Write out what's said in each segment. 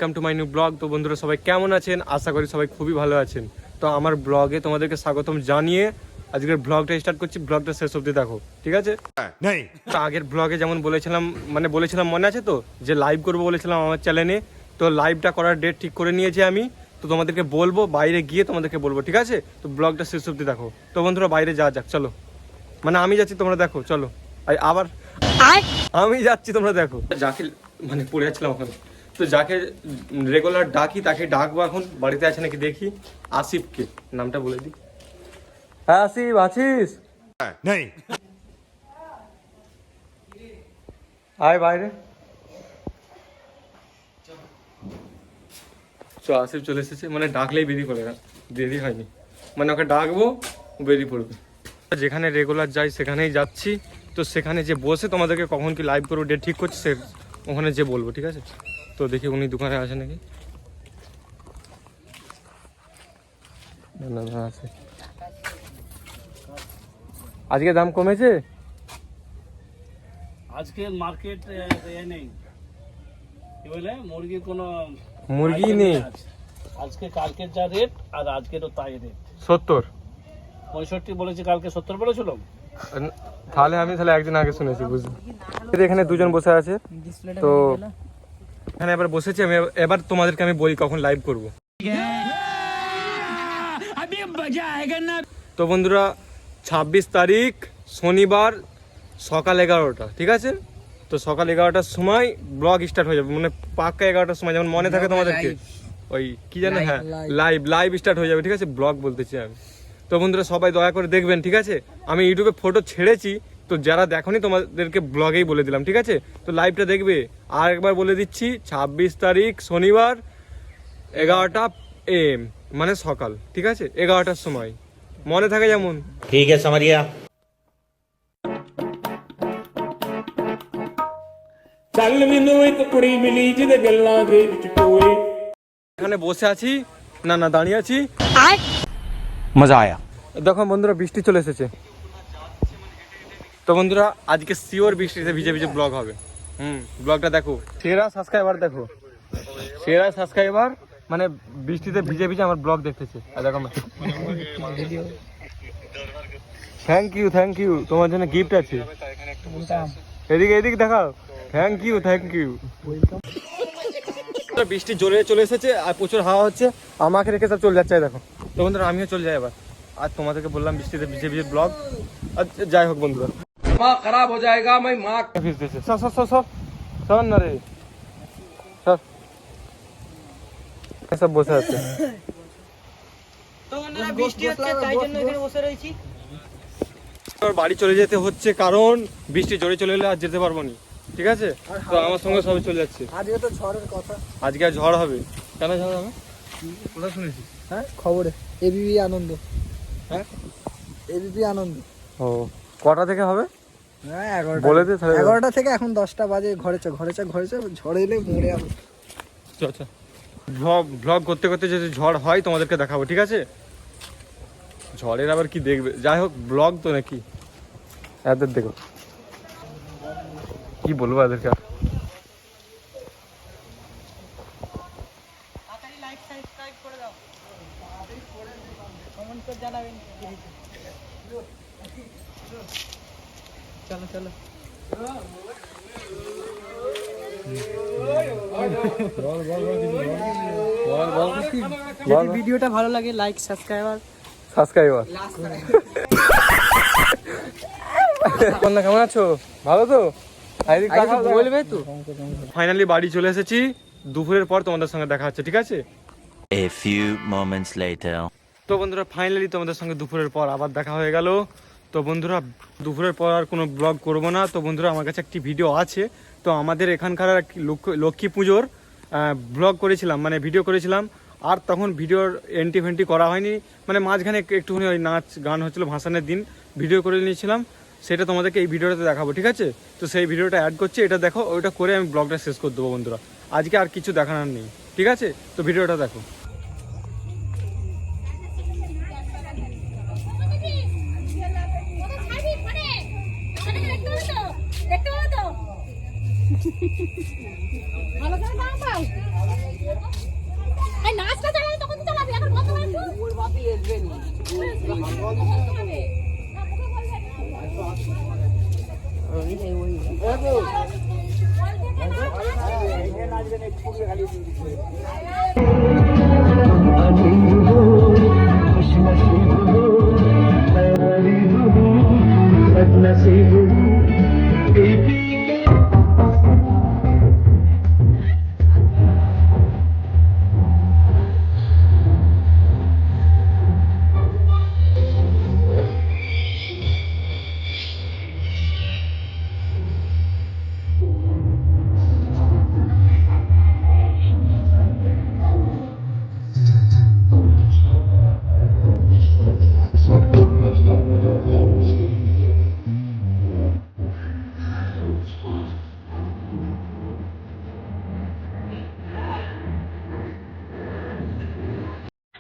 Welcome to my new blog. তো বন্ধুরা সবাই কেমন আছেন? আশা করি সবাই খুবই ভালো আছেন। তো আমার ব্লগে তোমাদেরকে স্বাগতম জানিয়ে আজকের ব্লগটা স্টার্ট করছি। ব্লগটা শেষ অবধি দেখো, ঠিক আছে? তো আগের ব্লগে যেমন বলেছিলাম মনে আছে তো, যে লাইভ করবো বলেছিলাম আমার চ্যানেলে। তো লাইভটা করার ডেট ঠিক করে নিয়েছি আমি। তো তোমাদেরকে বলবো, বাইরে গিয়ে তোমাদেরকে বলবো, ঠিক আছে? তো ব্লগটা শেষ অবধি দেখো। তো বন্ধুরা বাইরে যাওয়া যাক, চলো। মানে আমি যাচ্ছি, তোমরা দেখো, চলো। আবার আমি যাচ্ছি, তোমরা দেখো। যাকে পড়ে যাচ্ছিলাম ওখানে, তো যাকে রেগুলার ডাকি তাকে ডাকবো এখন। বাড়িতে আছে নাকি দেখি। আসিফকে নামটা বলে দিই। হ্যাঁ আসিফ, আছিস? নেই। আয় বাইরে। আসিফ চলে এসেছে, মানে ডাকলেই বেরিয়ে পড়ে, দেরি হয়নি। মানে ওকে ডাকবো, বেরিয়ে পড়বে। যেখানে রেগুলার যাই সেখানেই যাচ্ছি। তো সেখানে যে বসে তোমাদেরকে কখন কি লাইভ করবো ডেট ঠিক করছি, ওখানে যে বলবো, ঠিক আছে? তো দেখি উনি দোকানে আছে নাকি। না আছে। আজকে দাম কমেছে? আজকে মার্কেট নেই, কি বলে, মুরগির কোনো মুরগি নেই আজকে। কালকের যা রেট আর আজকেরও তাই রেট। 70 65 বলেছি, কালকে 70 বলেছিলাম। তাহলে একদিন আগে শুনেছি, বুঝলি? এখানে দুজন বসে আছে। তো এখানে এবার বসেছি আমি। এবার তোমাদেরকে আমি বলি কখন লাইভ করবো। তো বন্ধুরা 26 তারিখ শনিবার সকাল 11টা, ঠিক আছে? তো সকাল 11টার সময় ব্লগ স্টার্ট হয়ে যাবে, মানে পাক্কা 11টার সময়, যেমন মনে থাকে তোমাদেরকে। ওই কি জানো, হ্যাঁ লাইভ স্টার্ট হয়ে যাবে, ঠিক আছে? ব্লগ বলতেছি আমি। তো বন্ধুরা সবাই দয়া করে দেখবেন, ঠিক আছে? আমি ইউটিউবে ফটো ছেড়েছি, তো যারা দেখোনি তোমাদেরকে ব্লগেই বলে দিলাম, ঠিক আছে? তো লাইভটা দেখবে। আর একবার বলে দিচ্ছি, 26 তারিখ শনিবার 11টা AM, মানে সকাল, ঠিক আছে? 11টার সময় মনে থাকে যেমন। ঠিক আছে समझिया। এখানে বসে আছি, না দাঁড়িয়ে আছি। मजा आया। দেখো বন্ধুরা বৃষ্টি চলে এসেছে। তো বন্ধুরা আজকে শিওর বৃষ্টিতে ভিজে ভিজে ব্লগ হবে। ব্লগটা দেখো। সেরা সাবস্ক্রাইবার মানে বৃষ্টিতে ভিজে ভিজে আমার ব্লগ দেখতেছে। আর দেখো, থ্যাংক ইউ। তোমার জন্য গিফট আছে। এদিকে দেখাও। Thank you. বৃষ্টি জোরে চলে এসেছে আর প্রচুর হাওয়া হচ্ছে। আমাকে রেখে সব চলে যাচ্ছে, দেখো। তো বন্ধুরা আমিও চলে যাই এবার। আর তোমাদেরকে বললাম বৃষ্টিতে ভিজে ভিজে ব্লগ। আর যাই হোক বন্ধুরা, খারাপ হয়ে যায়গা। मैं माँ ভিজতেছে। সর না রে, সর। সব বসে আছে। তো বন্ধুরা বৃষ্টি হচ্ছে, তাই জন্য এখানে বসে রয়েছি। বাড়ি চলে যেতে হচ্ছে, কারণ বৃষ্টি জোরে চলে এলে আর যেতে পারবো না, ঠিক আছে? তো আমার সঙ্গে সবাই চলে যাচ্ছে। আজকে তো ঝড়ের কথা। আজকে আর ঝড় হবে। কেন ঝড় হবে? কোথায় শুনেছি? হ্যাঁ, খবরে এবিপি আনন্দ। হ্যাঁ, এবিপি আনন্দ। ও, কটা থেকে হবে? হ্যাঁ 11টা। বলে দে তাহলে। 11টা থেকে এখন 10টা বাজে। ঘরে চ। ঝড় এলে মরে যাবো। আচ্ছা, ব্লগ করতে করতে যদি ঝড় হয় তোমাদেরকে দেখাবো, ঠিক আছে? ঝড়ের আবার কি দেখবে? যাই হোক, ব্লগ তো নাকি। এদের দেখো কি বলবো এদেরকে। চলো যদি ভিডিওটা ভালো লাগে লাইক সাবস্ক্রাইবার। কেমন আছো? ভালো তো? বলবে তো। ফাইনালি বাড়ি চলে এসেছি। দুপুরের পর তোমাদের সঙ্গে দেখা হচ্ছে, ঠিক আছে? A few moments later. তো বন্ধুরা ফাইনালি তোমাদের সঙ্গে দুপুরের পর আবার দেখা হয়ে গেল। তো বন্ধুরা দুপুরের পর আর কোনো ব্লগ করবো না। তো বন্ধুরা আমার কাছে একটি ভিডিও আছে। তো আমাদের এখানকার লক্ষ্মী পুজোর ব্লগ করেছিলাম, মানে ভিডিও করেছিলাম। আর তখন ভিডিওর এন্ট্রি করা হয়নি, মানে মাঝখানে একটুখানি ওই নাচ গান হচ্ছিলো, ভাসানের দিন ভিডিও করে নিয়েছিলাম। সেটা তোমাদেরকে এই ভিডিওটাতে দেখাবো, ঠিক আছে? তো সেই ভিডিওটা অ্যাড করছি, এটা দেখো। ওইটা করে আমি ব্লগটা শেষ করে দেবো বন্ধুরা। আজকে আর কিছু দেখানোর নেই, ঠিক আছে? তো ভিডিওটা দেখো। ভালো করে দাও পাও এই নাচটা চালালে তখন চালাবি এখন বন্ধ করে একটু ওর বাপি এসবে না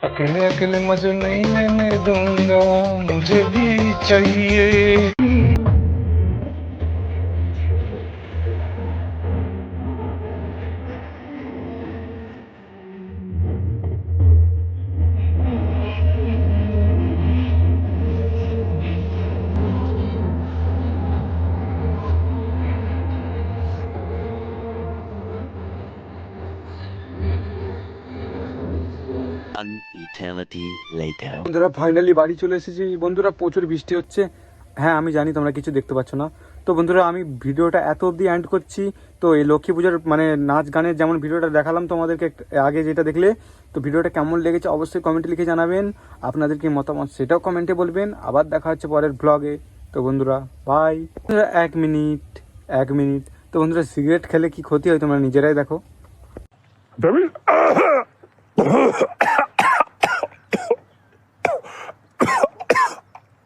अकेले अकेले मजे नहीं लेने दूंगा मुझे भी चाहिए An eternity later. বন্ধুরা ফাইনালি বাড়ি চলে এসেছি বন্ধুরা, প্রচুর বৃষ্টি হচ্ছে। হ্যাঁ আমি জানি তোমরা কিছু দেখতে পাচ্ছ না। তো বন্ধুরা আমি ভিডিওটা এত অবধি এন্ড করছি। তো এই লক্ষ্মী পুজোর মানে নাচ গানের যেমন ভিডিওটা দেখালাম তোমাদেরকে আগে যেটা দেখলে, তো ভিডিওটা কেমন লেগেছে অবশ্যই কমেন্টে লিখে জানাবেন। আপনাদের কি মতামত সেটাও কমেন্টে বলবেন। আবার দেখা হচ্ছে পরের ব্লগে। তো বন্ধুরা বাই। এক মিনিট। তো বন্ধুরা সিগারেট খেলে কি ক্ষতি হয় তোমরা নিজেরাই দেখো।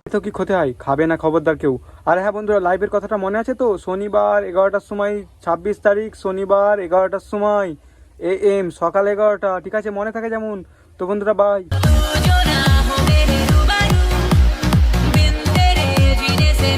তো কি ক্ষতি হয়, খাবে না খবরদার কেউ। আর হ্যাঁ বন্ধুরা লাইভের কথাটা মনে আছে তো, শনিবার 11টার সময়, 26 তারিখ শনিবার 11টার সময় AM সকাল 11টা, ঠিক আছে মনে থাকে যেমন। তো বন্ধুরা বাই। जो ना हो मेरे रूबरू बिन तेरे जीने से